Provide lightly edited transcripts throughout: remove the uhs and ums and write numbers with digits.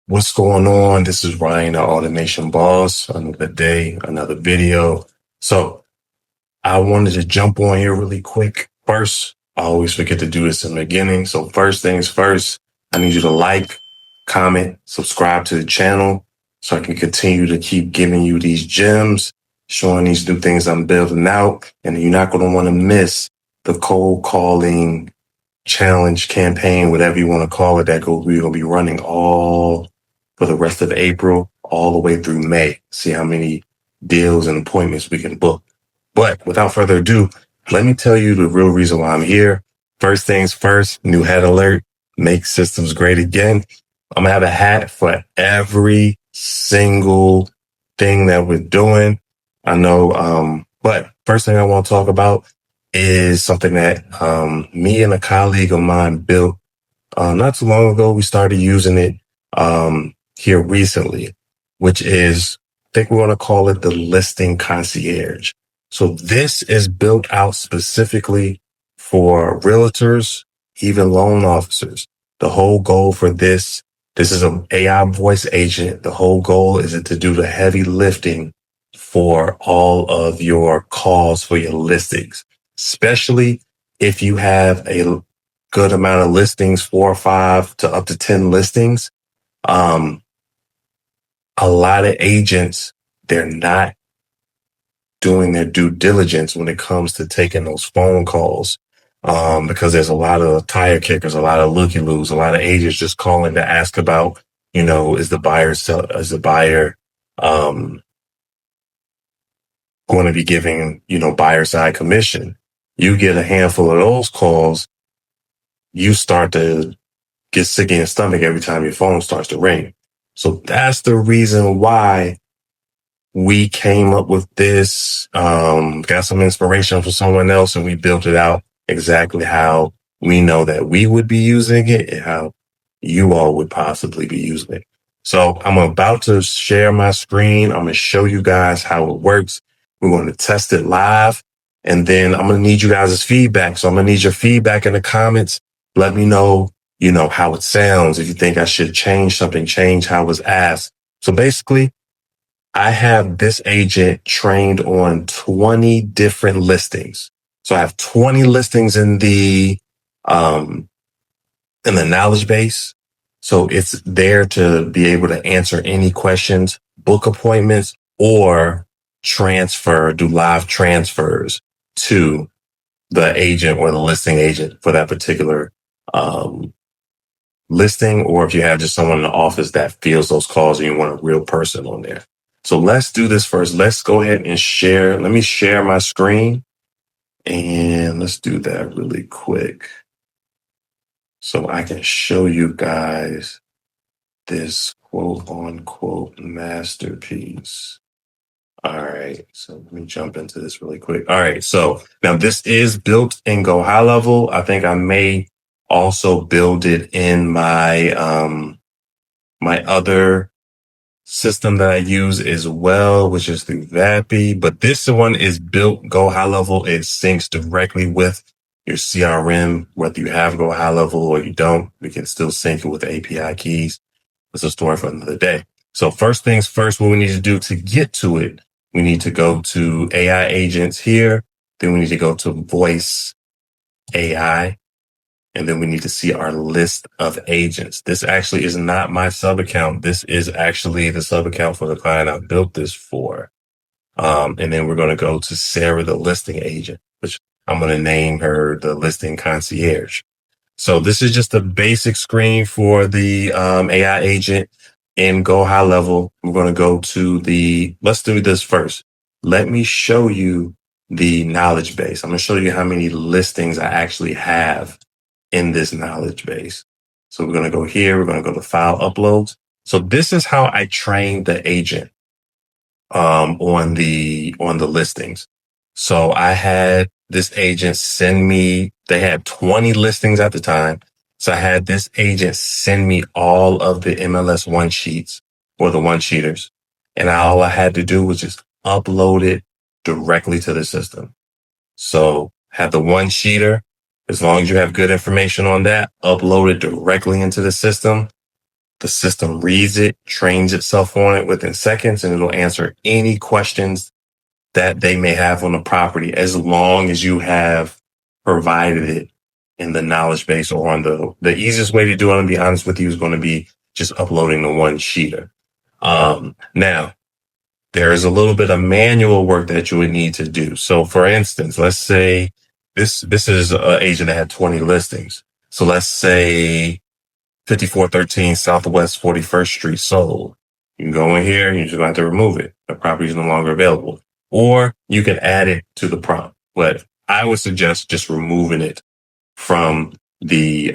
What's going on? This is Ryan, the Automation Boss. Another day, another video. So I wanted to jump on here really quick. First, I always forget to do this in the beginning. So first things first, I need you to like, comment, subscribe to the channel so I can continue to keep giving you these gems, showing these new things I'm building out. And you're not going to want to miss the cold calling challenge campaign, whatever you want to call it, we're going to be running all for the rest of April, all the way through May. See how many deals and appointments we can book. But without further ado, let me tell you the real reason why I'm here. First things first, new hat alert, make systems great again. I'm gonna have a hat for every single thing that we're doing. I know, but first thing I want to talk about is something that me and a colleague of mine built not too long ago. We started using it here recently, which is, I think we're going to call it the listing concierge. So this is built out specifically for realtors, even loan officers. The whole goal for this is an AI voice agent. The whole goal is to do the heavy lifting for all of your calls for your listings, especially if you have a good amount of listings, 4 or 5 to up to 10 listings. Um, a lot of agents, they're not doing their due diligence when it comes to taking those phone calls. Because there's a lot of tire kickers, a lot of looky-loos, a lot of agents just calling to ask about, is the buyer, going to be giving, buyer side commission. You get a handful of those calls, you start to get sick in your stomach every time your phone starts to ring. So that's the reason why we came up with this, got some inspiration from someone else, and we built it out exactly how we know that we would be using it and how you all would possibly be using it. So I'm about to share my screen. I'm going to show you guys how it works. We're going to test it live, and then I'm going to need you guys' feedback. So I'm going to need your feedback in the comments. Let me know, how it sounds. If you think I should change something, change how it was asked. So basically, I have this agent trained on 20 different listings. So I have 20 listings in the knowledge base. So it's there to be able to answer any questions, book appointments, or do live transfers to the agent or the listing agent for that particular, listing, or if you have just someone in the office that fields those calls and you want a real person on there. So let's do this first. Let's go ahead and share. Let me share my screen, and let's do that really quick so I can show you guys this quote unquote masterpiece. All right. So let me jump into this really quick. All right. So now this is built in GoHighLevel. I think I may also build it in my other system that I use as well, which is through Vappy. But this one is built GoHighLevel. It syncs directly with your CRM, whether you have GoHighLevel or you don't. We can still sync it with the API keys. It's a story for another day. So first things first, what we need to do to get to it, we need to go to AI agents here. Then we need to go to voice AI. And then we need to see our list of agents. This actually is not my sub account. This is actually the sub account for the client I built this for. And then we're going to go to Sarah, the listing agent, which I'm going to name her the listing concierge. So this is just a basic screen for the AI agent in GoHighLevel. We're going to go to let's do this first. Let me show you the knowledge base. I'm going to show you how many listings I actually have in this knowledge base. So we're going to go here. We're going to go to file uploads. So this is how I trained the agent on the listings. So I had this agent they had 20 listings at the time. So I had this agent send me all of the MLS one sheets or the one sheeters. And all I had to do was just upload it directly to the system. So had the one sheeter. As long as you have good information on that, upload it directly into the system. The system reads it, trains itself on it within seconds, and it'll answer any questions that they may have on the property as long as you have provided it in the knowledge base or on the easiest way to do it, to be honest with you, is going to be just uploading the one sheeter. Now, there is a little bit of manual work that you would need to do. So for instance, let's say this is an agent that had 20 listings. So let's say 5413 Southwest 41st Street sold. You can go in here and you're just going to have to remove it. The property is no longer available. Or you can add it to the prompt. But I would suggest just removing it from the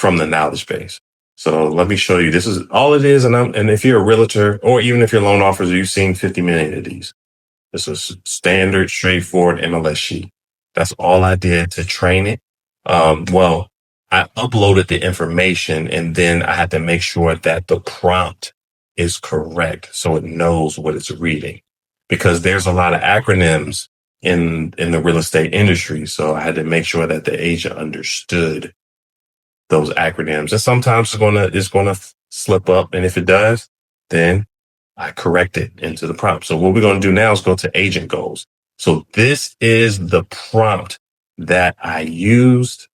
knowledge base. So let me show you. This is all it is. And if you're a realtor or even if you're a loan officer, you've seen 50 million of these. This is standard, straightforward MLS sheet. That's all I did to train it. I uploaded the information and then I had to make sure that the prompt is correct so it knows what it's reading, because there's a lot of acronyms in the real estate industry. So I had to make sure that the agent understood those acronyms. And sometimes it's gonna slip up. And if it does, then I correct it into the prompt. So what we're going to do now is go to agent goals. So this is the prompt that I used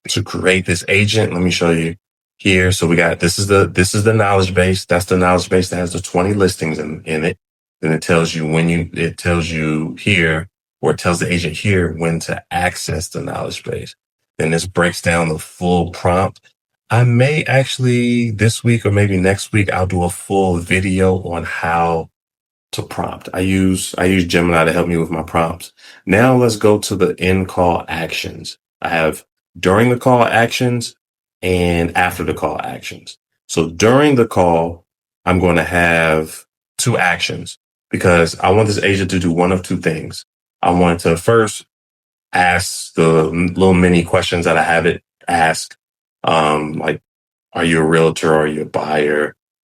to create this agent. Let me show you here. So we got, this is the knowledge base. That's the knowledge base that has the 20 listings in it. Then it tells you it tells you here, or it tells the agent here when to access the knowledge base. Then this breaks down the full prompt. I may actually this week or maybe next week, I'll do a full video on how to prompt. I use Gemini to help me with my prompts. Now let's go to the in call actions. I have during the call actions and after the call actions. So during the call, I'm going to have 2 actions because I want this agent to do one of 2 things. I want to first ask the little mini questions that I have it ask. Like, are you a realtor? Or are you a buyer?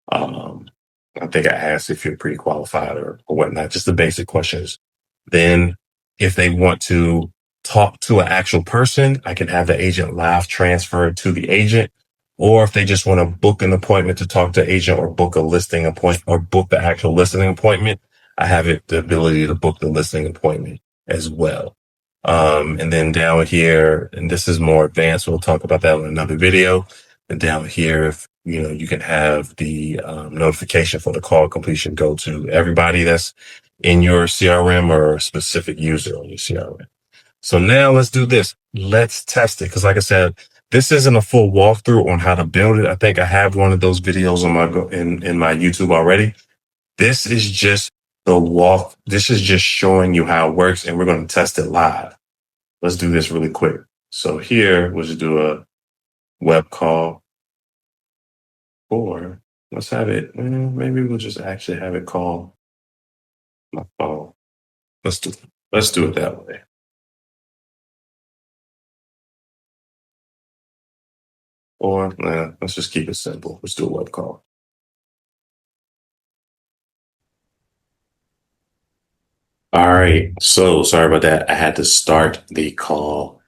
I think I asked if you're pre-qualified or whatnot, just the basic questions. Then if they want to talk to an actual person, I can have the agent live transfer to the agent. Or if they just want to book an appointment to talk to the agent or book a listing appointment or book the actual listing appointment, I have the ability to book the listing appointment as well. And then down here, and this is more advanced, we'll talk about that in another video. And down here, if you can have the notification for the call completion go to everybody that's in your CRM or a specific user on your CRM. So now let's do this. Let's test it. Cause like I said, this isn't a full walkthrough on how to build it. I think I have one of those videos on in my YouTube already. This is just this is just showing you how it works, and we're going to test it live. Let's do this really quick. So here, we'll just do a web call, or let's have it. Maybe we'll just actually have it call my phone. Let's do it that way. Or let's just keep it simple. Let's do a web call. All right. So sorry about that. I had to start the call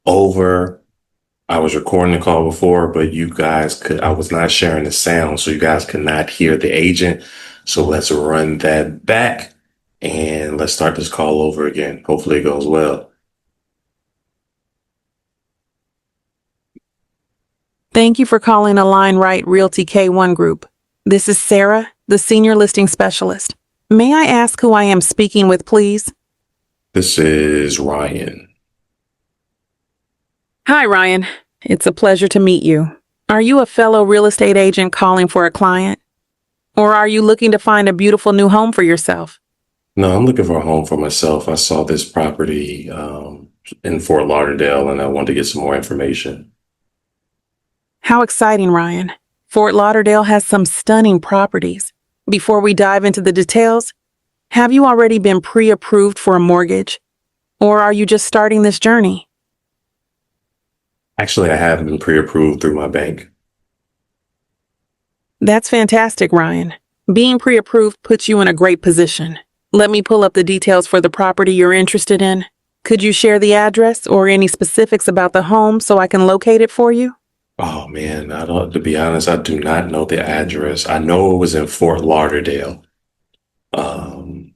over. I was recording the call before, but I was not sharing the sound, so you guys could not hear the agent. So let's run that back and let's start this call over again. Hopefully it goes well. Thank you for calling Align Right Realty K1 Group. This is Sarah, the Senior Listing Specialist. May I ask who I am speaking with, please? This is Ryan. Hi, Ryan. It's a pleasure to meet you. Are you a fellow real estate agent calling for a client? Or are you looking to find a beautiful new home for yourself? No, I'm looking for a home for myself. I saw this property in Fort Lauderdale and I wanted to get some more information. How exciting, Ryan. Fort Lauderdale has some stunning properties. Before we dive into the details, have you already been pre-approved for a mortgage? Or are you just starting this journey? Actually, I have been pre-approved through my bank. That's fantastic, Ryan. Being pre-approved puts you in a great position. Let me pull up the details for the property you're interested in. Could you share the address or any specifics about the home so I can locate it for you? Oh man, I don't, to be honest, I do not know the address. I know it was in Fort Lauderdale. Um,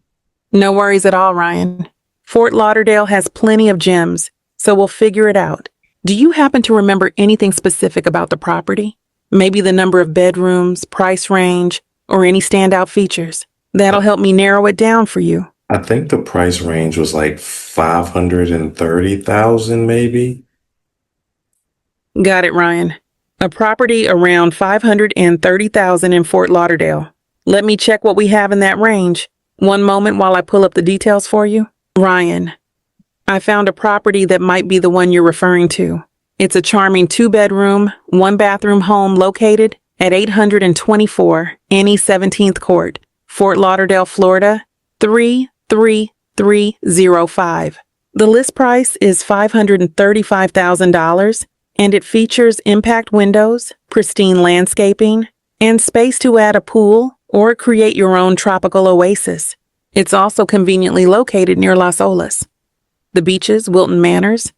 No worries at all, Ryan. Fort Lauderdale has plenty of gems, so we'll figure it out. Do you happen to remember anything specific about the property? Maybe the number of bedrooms, price range, or any standout features? That'll help me narrow it down for you. I think the price range was like 530,000 maybe. Got it, Ryan. A property around 530,000 in Fort Lauderdale. Let me check what we have in that range. One moment while I pull up the details for you. Ryan, I found a property that might be the one you're referring to. It's a charming 2-bedroom, 1-bathroom home located at 824 Annie 17th Court, Fort Lauderdale, Florida, 33305. The list price is $535,000 and it features impact windows, pristine landscaping, and space to add a pool or create your own tropical oasis. It's also conveniently located near Las Olas, the beaches, Wilton Manors,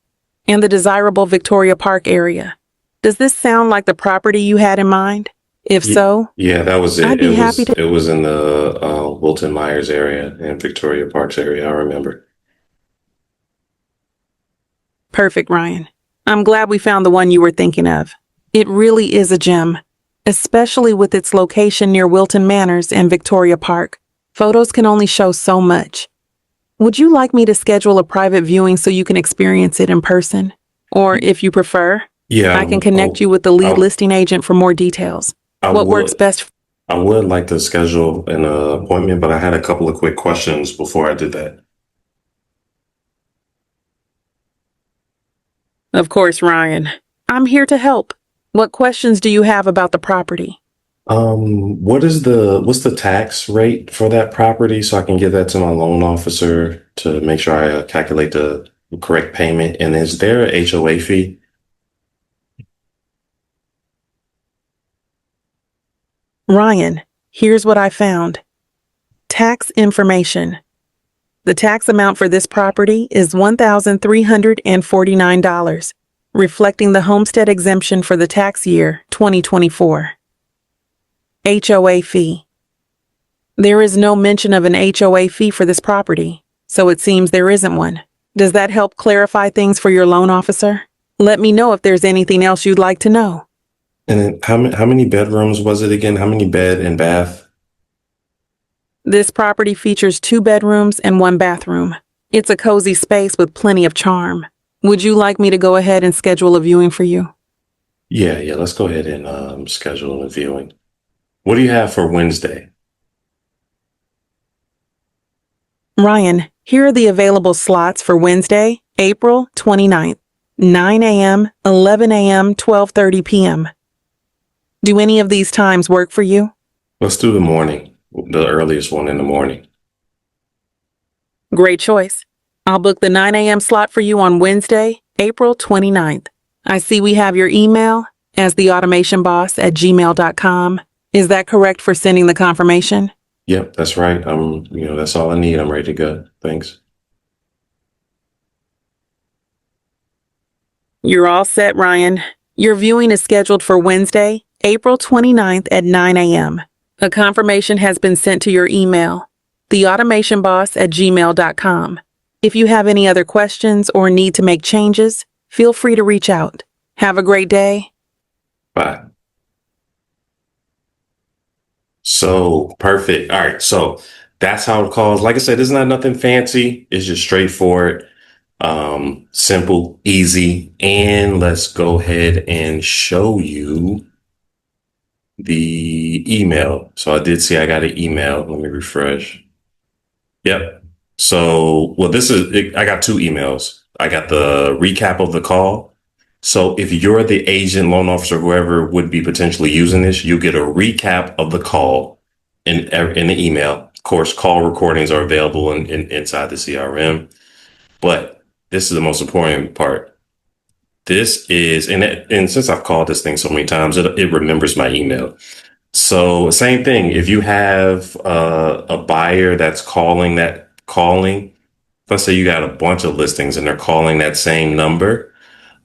and the desirable Victoria Park area. Does this sound like the property you had in mind? If so, Yeah, that was I'd it. be happy to. It was in the Wilton Myers area and Victoria Parks area. I remember. Perfect, Ryan. I'm glad we found the one you were thinking of. It really is a gem, especially with its location near Wilton Manors and Victoria Park. Photos can only show so much. Would you like me to schedule a private viewing so you can experience it in person? Or if you prefer, Yeah, I can connect you with the lead listing agent for more details. I What works would. best? I would like to schedule an appointment, but I had a couple of quick questions before I did that. Of course, Ryan. I'm here to help. What questions do you have about the property? What's the tax rate for that property so I can give that to my loan officer to make sure I calculate the correct payment? And is there a HOA fee? Ryan, here's what I found. Tax information. The tax amount for this property is $1,349, reflecting the homestead exemption for the tax year 2024. HOA fee. There is no mention of an HOA fee for this property, so it seems there isn't one. Does that help clarify things for your loan officer? Let me know if there's anything else you'd like to know. And then how many bedrooms was it again? How many bed and bath? This property features 2 bedrooms and 1 bathroom. It's a cozy space with plenty of charm. Would you like me to go ahead and schedule a viewing for you? Yeah, let's go ahead and schedule a viewing. What do you have for Wednesday? Ryan, here are the available slots for Wednesday, April 29th, 9 a.m., 11 a.m., 12:30 p.m. Do any of these times work for you? Let's do the morning, the earliest one in the morning. Great choice. I'll book the 9 a.m. slot for you on Wednesday, April 29th. I see we have your email as theautomationboss@gmail.com. Is that correct for sending the confirmation? Yep, that's right. That's all I need. I'm ready to go. Thanks. You're all set, Ryan. Your viewing is scheduled for Wednesday, April 29th at 9 a.m. A confirmation has been sent to your email, theautomationboss@gmail.com. If you have any other questions or need to make changes, feel free to reach out. Have a great day. Bye. So perfect. All right. So that's how it calls. Like I said, it's not nothing fancy. It's just straightforward, simple, easy. And let's go ahead and show you the email. So I did see I got an email. Let me refresh. Yep. So, well, I got 2 emails. I got the recap of the call. So if you're the agent, loan officer, whoever would be potentially using this, you get a recap of the call in the email. Of course, call recordings are available inside the CRM. But this is the most important part. This is, and since I've called this thing so many times, it remembers my email. So same thing. If you have a buyer that's calling, let's say you got a bunch of listings and they're calling that same number.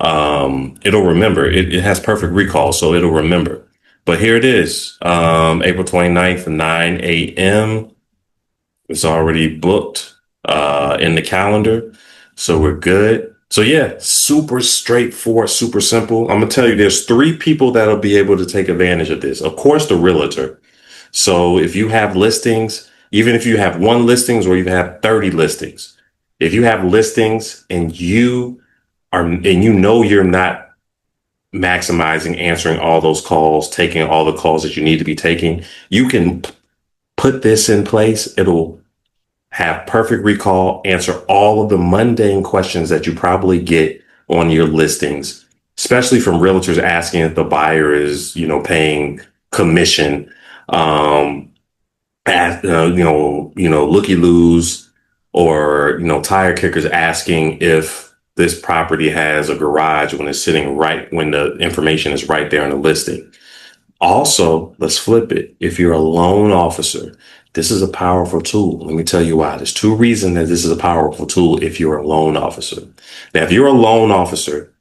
it'll remember. It has perfect recall, so it'll remember. But here it is, April 29th, 9 a.m. It's already booked in the calendar. So we're good. So yeah, super straightforward, super simple. I'm gonna tell you, there's three people that'll be able to take advantage of this. Of course, the realtor. So if you have listings, even if you have one listings or you have 30 listings, if you have listings and you know you're not maximizing answering all those calls, taking all the calls that you need to be taking, you can put this in place. It'll have perfect recall, answer all of the mundane questions that you probably get on your listings, especially from realtors asking if the buyer is, paying commission, looky loos, or, tire kickers asking if this property has a garage when it's sitting right when the information is right there in the listing. Also, let's flip it. If you're a loan officer, this is a powerful tool. Let me tell you why. There's two reasons that this is a powerful tool if you're a loan officer. Now, if you're a loan officer,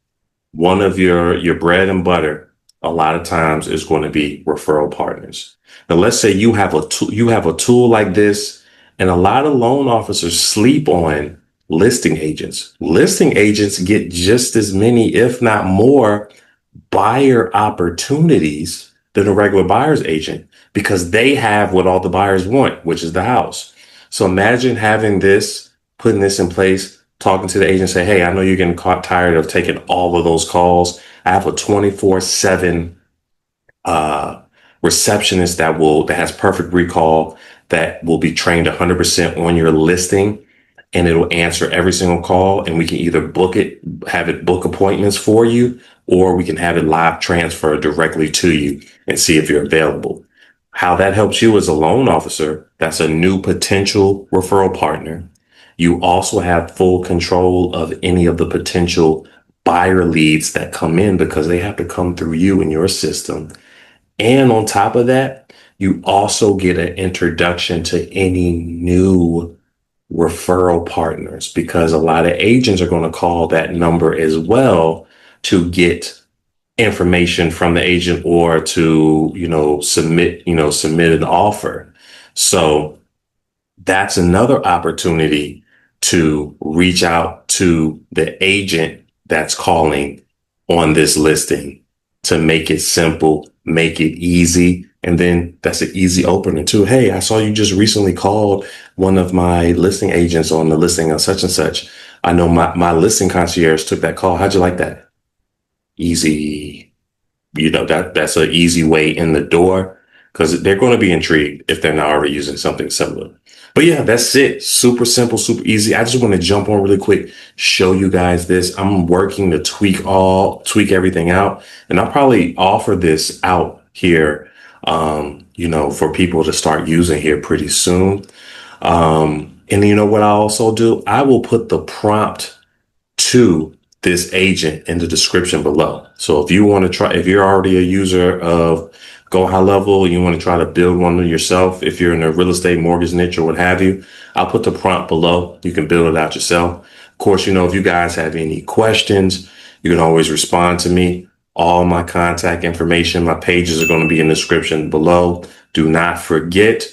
one of your bread and butter, a lot of times is going to be referral partners. Now, let's say you have a tool like this, and a lot of loan officers sleep on listing agents. Listing agents get just as many, if not more, buyer opportunities than a regular buyer's agent because they have what all the buyers want, which is the house. So imagine having this, putting this in place, talking to the agent, say, hey, I know you're getting caught tired of taking all of those calls. I have a 24/7 receptionist that has perfect recall, that will be trained 100% on your listing, and it'll answer every single call, and we can either have it book appointments for you, or we can have it live transfer directly to you and see if you're available. How that helps you as a loan officer, that's a new potential referral partner. You also have full control of any of the potential buyer leads that come in because they have to come through you in your system. And on top of that, you also get an introduction to any new referral partners because a lot of agents are going to call that number as well to get information from the agent or to, submit an offer. So that's another opportunity to reach out to the agent that's calling on this listing to make it simple, make it easy. And then that's an easy opener too. Hey, I saw you just recently called one of my listing agents on the listing of such and such. I know my listing concierge took that call. How'd you like that? Easy. That's an easy way in the door because they're going to be intrigued if they're not already using something similar. But yeah, that's it. Super simple, super easy. I just want to jump on really quick, show you guys this. I'm working to tweak everything out, and I'll probably offer this out here, for people to start using here pretty soon. And you know what I also do? I will put the prompt to this agent in the description below. So if you're already a user of GoHighLevel, you want to try to build one yourself, if you're in a real estate mortgage niche or what have you, I'll put the prompt below. You can build it out yourself. Of course, if you guys have any questions, you can always respond to me. All my contact information, my pages are going to be in the description below. Do not forget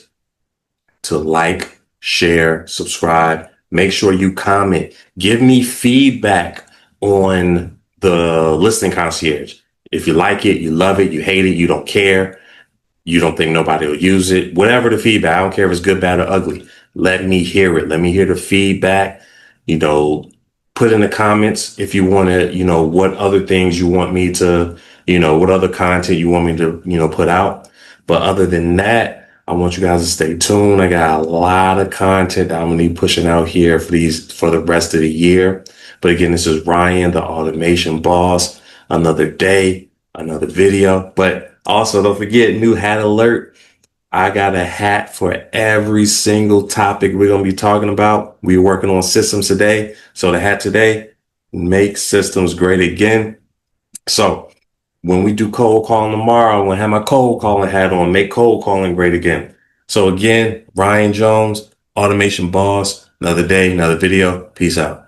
to like, share, subscribe. Make sure you comment. Give me feedback on the listing concierge. If you like it, you love it, you hate it, you don't care, you don't think nobody will use it, whatever the feedback, I don't care if it's good, bad, or ugly. Let me hear it. Let me hear the feedback. Put in the comments if you want to, what other things you want me to, what other content you want me to, put out. But other than that, I want you guys to stay tuned. I got a lot of content that I'm going to be pushing out here for the rest of the year. But again, this is Ryan, the automation boss. Another day, another video. But also don't forget, new hat alert. I got a hat for every single topic we're going to be talking about. We're working on systems today. So the hat today, make systems great again. So when we do cold calling tomorrow, I'm going to have my cold calling hat on, make cold calling great again. So again, Ryan Jones, automation boss, another day, another video. Peace out.